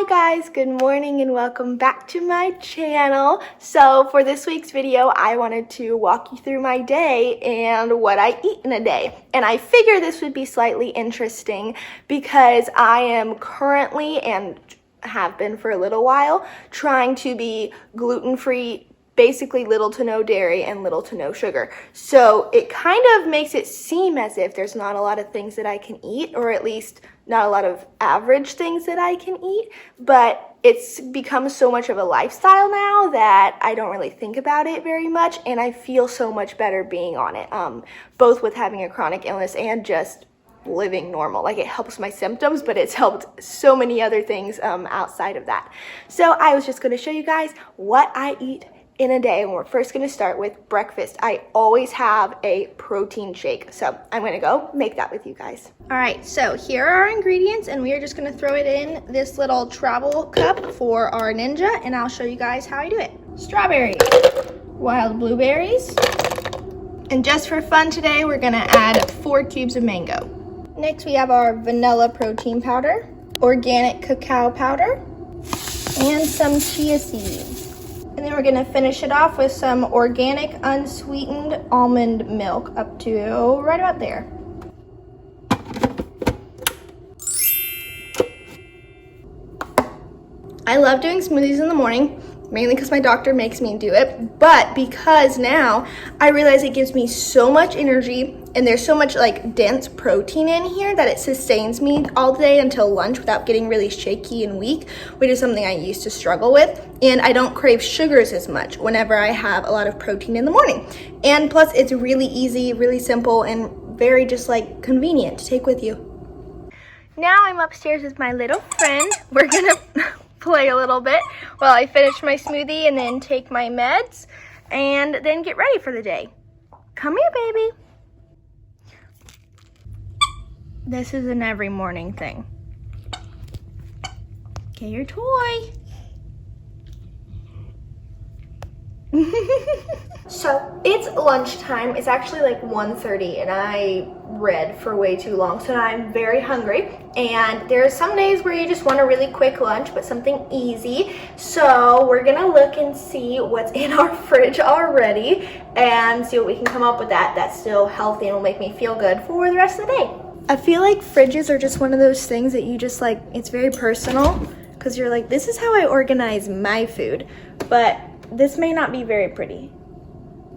guys, good morning and welcome back to my channel. So for this week's video, I wanted to walk you through my day and what I eat in a day. And I figure this would be slightly interesting because I am currently, and have been for a little while, trying to be gluten-free, basically little to no dairy and little to no sugar. So it kind of makes it seem as if there's not a lot of things that I can eat, or at least not a lot of average things that I can eat, but it's become so much of a lifestyle now that I don't really think about it very much, and I feel so much better being on it, both with having a chronic illness and just living normal. Like, it helps my symptoms, but it's helped so many other things outside of that. So I was just gonna show you guys what I eat in a day, and we're first going to start with breakfast. I always have a protein shake, so I'm going to go make that with you guys. All right, so here are our ingredients, and we are just going to throw it in this little travel cup for our Ninja, and I'll show you guys how I do it. Strawberries, wild blueberries, and just for fun today, we're going to add 4 cubes of mango. Next, we have our vanilla protein powder, organic cacao powder, and some chia seeds. And then we're gonna finish it off with some organic unsweetened almond milk up to right about there. I love doing smoothies in the morning, mainly because my doctor makes me do it, but because now I realize it gives me so much energy and there's so much like dense protein in here that it sustains me all day until lunch without getting really shaky and weak, which is something I used to struggle with. And I don't crave sugars as much whenever I have a lot of protein in the morning. And plus it's really easy, really simple, and very just like convenient to take with you. Now I'm upstairs with my little friend. We're gonna play a little bit while I finish my smoothie and then take my meds and then get ready for the day. Come here, baby. This is an every morning thing. Get your toy. So it's lunchtime. It's actually like 1:30 and I read for way too long, so I'm very hungry. And there are some days where you just want a really quick lunch, but something easy. So we're gonna look and see what's in our fridge already and see what we can come up with that's still healthy and will make me feel good for the rest of the day. I feel like fridges are just one of those things that you just like, it's very personal because you're like, this is how I organize my food, but this may not be very pretty.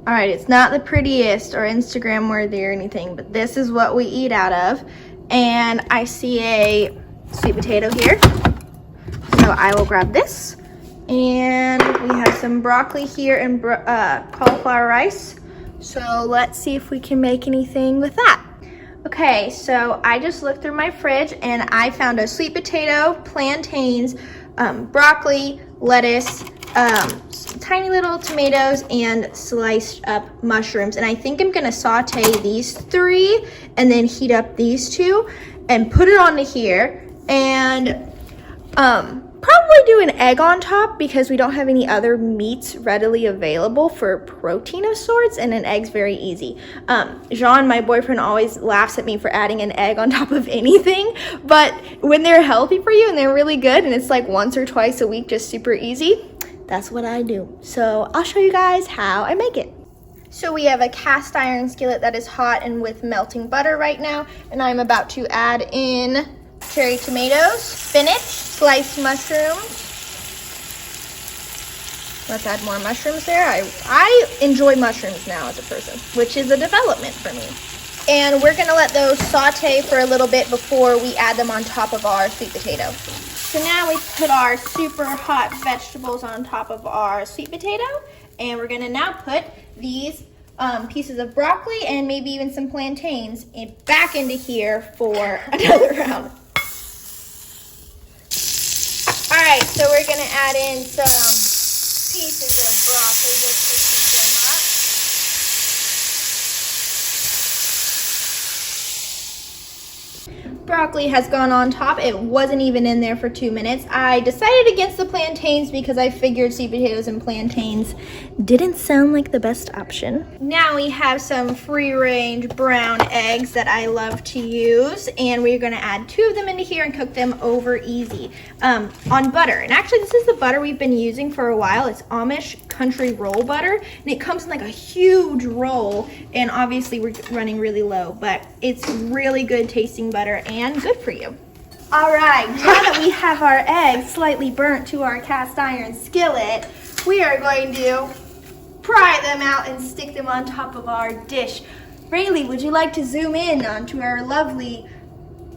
All right, it's not the prettiest or Instagram worthy or anything, but this is what we eat out of. And I see a sweet potato here, so I will grab this. And we have some broccoli here and cauliflower rice. So let's see if we can make anything with that. Okay, so I just looked through my fridge and I found a sweet potato, plantains, broccoli, lettuce, tiny little tomatoes, and sliced up mushrooms. And I think I'm gonna saute these 3 and then heat up these 2 and put it onto here, and probably do an egg on top because we don't have any other meats readily available for protein of sorts, and an egg's very easy. Jean, my boyfriend, always laughs at me for adding an egg on top of anything, but when they're healthy for you and they're really good and it's like once or twice a week, just super easy, that's what I do. So I'll show you guys how I make it. So we have a cast iron skillet that is hot and with melting butter right now, and I'm about to add in cherry tomatoes, spinach, sliced mushrooms. Let's add more mushrooms there. I enjoy mushrooms now as a person, which is a development for me. And we're gonna let those saute for a little bit before we add them on top of our sweet potato. So now we put our super hot vegetables on top of our sweet potato, and we're gonna now put these pieces of broccoli and maybe even some plantains back into here for another round. All right, so we're gonna add in some pieces of broccoli just to heat them Broccoli has gone on top. It wasn't even in there for 2 minutes. I decided against the plantains because I figured sweet potatoes and plantains didn't sound like the best option. Now we have some free-range brown eggs that I love to use, and we're gonna add 2 of them into here and cook them over easy on butter. And actually this is the butter we've been using for a while. It's Amish country roll butter, and it comes in like a huge roll, and obviously we're running really low, but it's really good tasting butter and good for you. All right, now that we have our eggs slightly burnt to our cast iron skillet, we are going to pry them out and stick them on top of our dish. Rayleigh, would you like to zoom in onto our lovely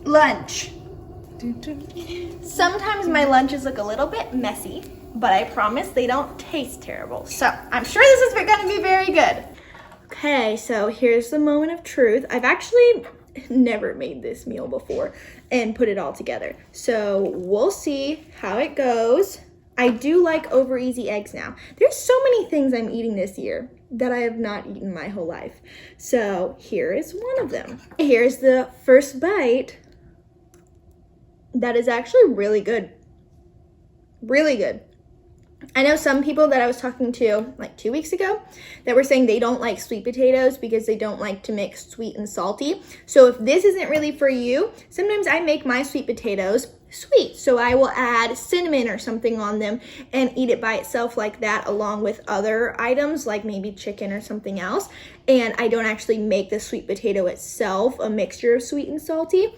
lunch? Sometimes my lunches look a little bit messy, but I promise they don't taste terrible. So I'm sure this is going to be very good. Okay, so here's the moment of truth. I've actually never made this meal before and put it all together. So we'll see how it goes. I do like over easy eggs now. There's so many things I'm eating this year that I have not eaten my whole life. So here is one of them. Here's the first bite. That is actually really good. Really good. I know some people that I was talking to like 2 weeks ago that were saying they don't like sweet potatoes because they don't like to mix sweet and salty. So if this isn't really for you, sometimes I make my sweet potatoes sweet. So I will add cinnamon or something on them and eat it by itself like that, along with other items like maybe chicken or something else. And I don't actually make the sweet potato itself a mixture of sweet and salty,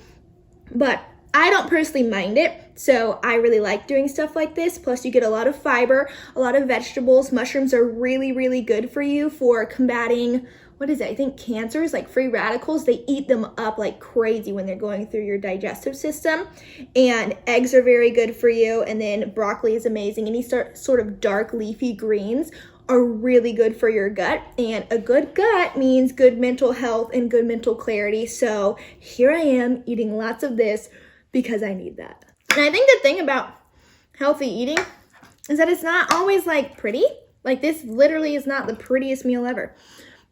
but I don't personally mind it, so I really like doing stuff like this. Plus you get a lot of fiber, a lot of vegetables. Mushrooms are really, really good for you for combating, what is it? I think cancers, like free radicals. They eat them up like crazy when they're going through your digestive system. And eggs are very good for you. And then broccoli is amazing. Any sort of dark leafy greens are really good for your gut, and a good gut means good mental health and good mental clarity. So here I am eating lots of this because I need that. And I think the thing about healthy eating is that it's not always like pretty. Like this literally is not the prettiest meal ever,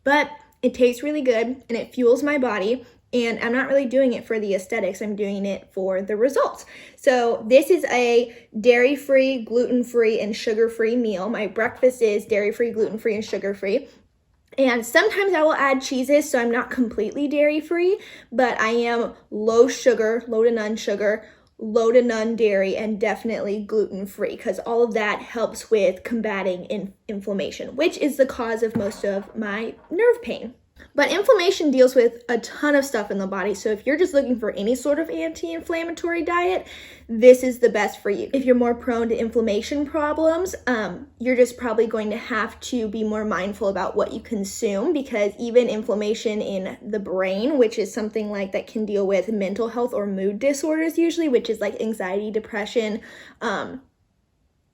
but it tastes really good and it fuels my body, and I'm not really doing it for the aesthetics. I'm doing it for the results. So this is a dairy-free, gluten-free, and sugar-free meal. My breakfast is dairy-free, gluten-free, and sugar-free. And sometimes I will add cheeses, so I'm not completely dairy-free, but I am low sugar, low to none sugar, low to none dairy, and definitely gluten-free, because all of that helps with combating inflammation, which is the cause of most of my nerve pain. But inflammation deals with a ton of stuff in the body. So if you're just looking for any sort of anti-inflammatory diet, this is the best for you. If you're more prone to inflammation problems, you're just probably going to have to be more mindful about what you consume, because even inflammation in the brain, which is something like that can deal with mental health or mood disorders usually, which is like anxiety, depression,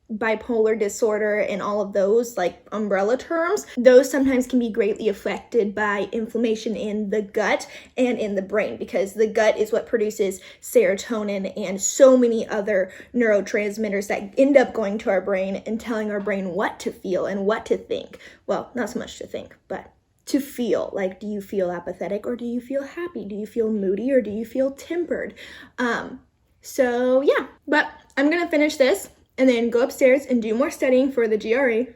bipolar disorder, and all of those like umbrella terms, those sometimes can be greatly affected by inflammation in the gut and in the brain, because the gut is what produces serotonin and so many other neurotransmitters that end up going to our brain and telling our brain what to feel and what to think. Well, not so much to think, but to feel. Like, do you feel apathetic or do you feel happy? Do you feel moody or do you feel tempered? So yeah, but I'm gonna finish this and then go upstairs and do more studying for the GRE.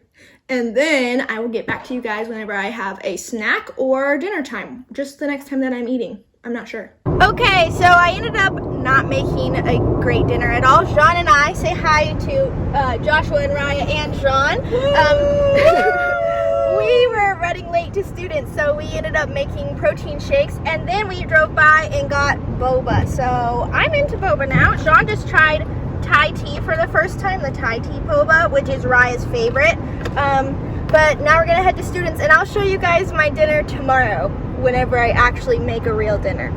And then I will get back to you guys whenever I have a snack or dinner time. Just the next time that I'm eating. I'm not sure. Okay, so I ended up not making a great dinner at all. Jean and I, say hi to Joshua and Raya and Jean. We were running late to students, so we ended up making protein shakes, and then we drove by and got boba. So I'm into boba now. Jean just tried Thai tea for the first time, the Thai tea boba, which is Raya's favorite. But now we're gonna head to students, and I'll show you guys my dinner tomorrow whenever I actually make a real dinner.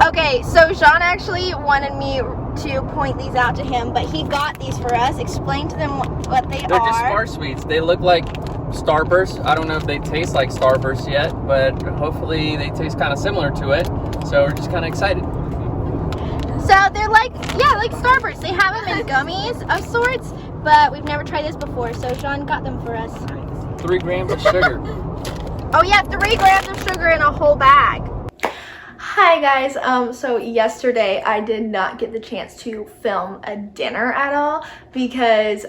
Okay, so Jean actually wanted me to point these out to him, but he got these for us. Explain to them what they are. They're just Star Sweets. They look like Starburst. I don't know if they taste like Starburst yet, but hopefully they taste kind of similar to it. So we're just kind of excited. So they're like, yeah, like Starburst. They have them in gummies of sorts, but we've never tried this before, so Jean got them for us. 3 grams of sugar. Oh yeah, 3 grams of sugar in a whole bag. Hi guys, so yesterday I did not get the chance to film a dinner at all because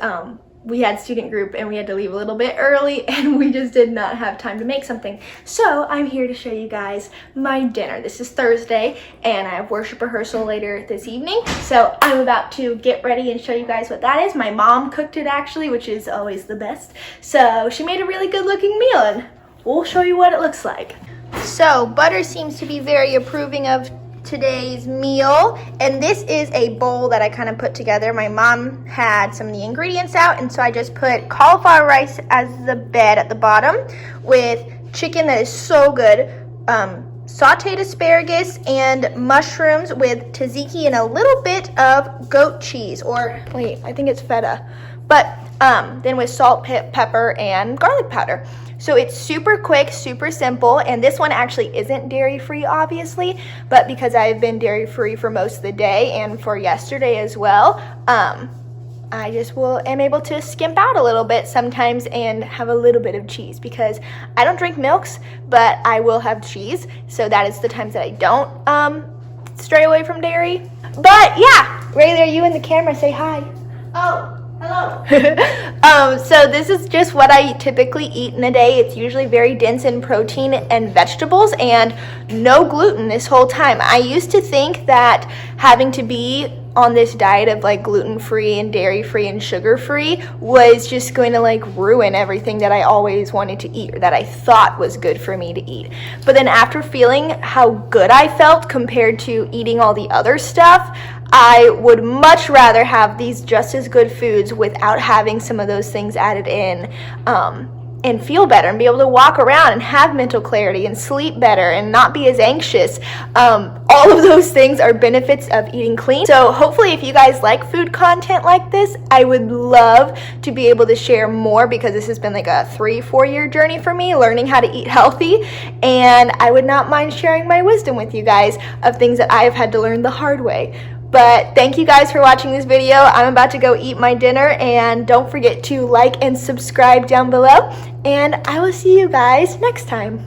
we had student group and we had to leave a little bit early and we just did not have time to make something. So I'm here to show you guys my dinner. This is Thursday and I have worship rehearsal later this evening. So I'm about to get ready and show you guys what that is. My mom cooked it actually, which is always the best. So she made a really good looking meal and we'll show you what it looks like. So Butter seems to be very approving of today's meal, and this is a bowl that I kind of put together. My mom had some of the ingredients out, and so I just put cauliflower rice as the bed at the bottom with chicken that is so good, sauteed asparagus and mushrooms with tzatziki and a little bit of goat cheese, or wait, I think it's feta, but then with salt, pepper, and garlic powder. So it's super quick, super simple, and this one actually isn't dairy-free, obviously, but because I've been dairy-free for most of the day and for yesterday as well, I just am able to skimp out a little bit sometimes and have a little bit of cheese because I don't drink milks, but I will have cheese, so that is the times that I don't stray away from dairy. But yeah, Rayleigh, are you in the camera? Say hi. Oh. Hello. So this is just what I typically eat in a day. It's usually very dense in protein and vegetables and no gluten this whole time. I used to think that having to be on this diet of like gluten-free and dairy-free and sugar-free was just going to like ruin everything that I always wanted to eat or that I thought was good for me to eat. But then after feeling how good I felt compared to eating all the other stuff, I would much rather have these just as good foods without having some of those things added in and feel better and be able to walk around and have mental clarity and sleep better and not be as anxious. All of those things are benefits of eating clean. So hopefully if you guys like food content like this, I would love to be able to share more because this has been like a 3-4 year journey for me learning how to eat healthy, and I would not mind sharing my wisdom with you guys of things that I have had to learn the hard way. But thank you guys for watching this video. I'm about to go eat my dinner, and don't forget to like and subscribe down below, and I will see you guys next time.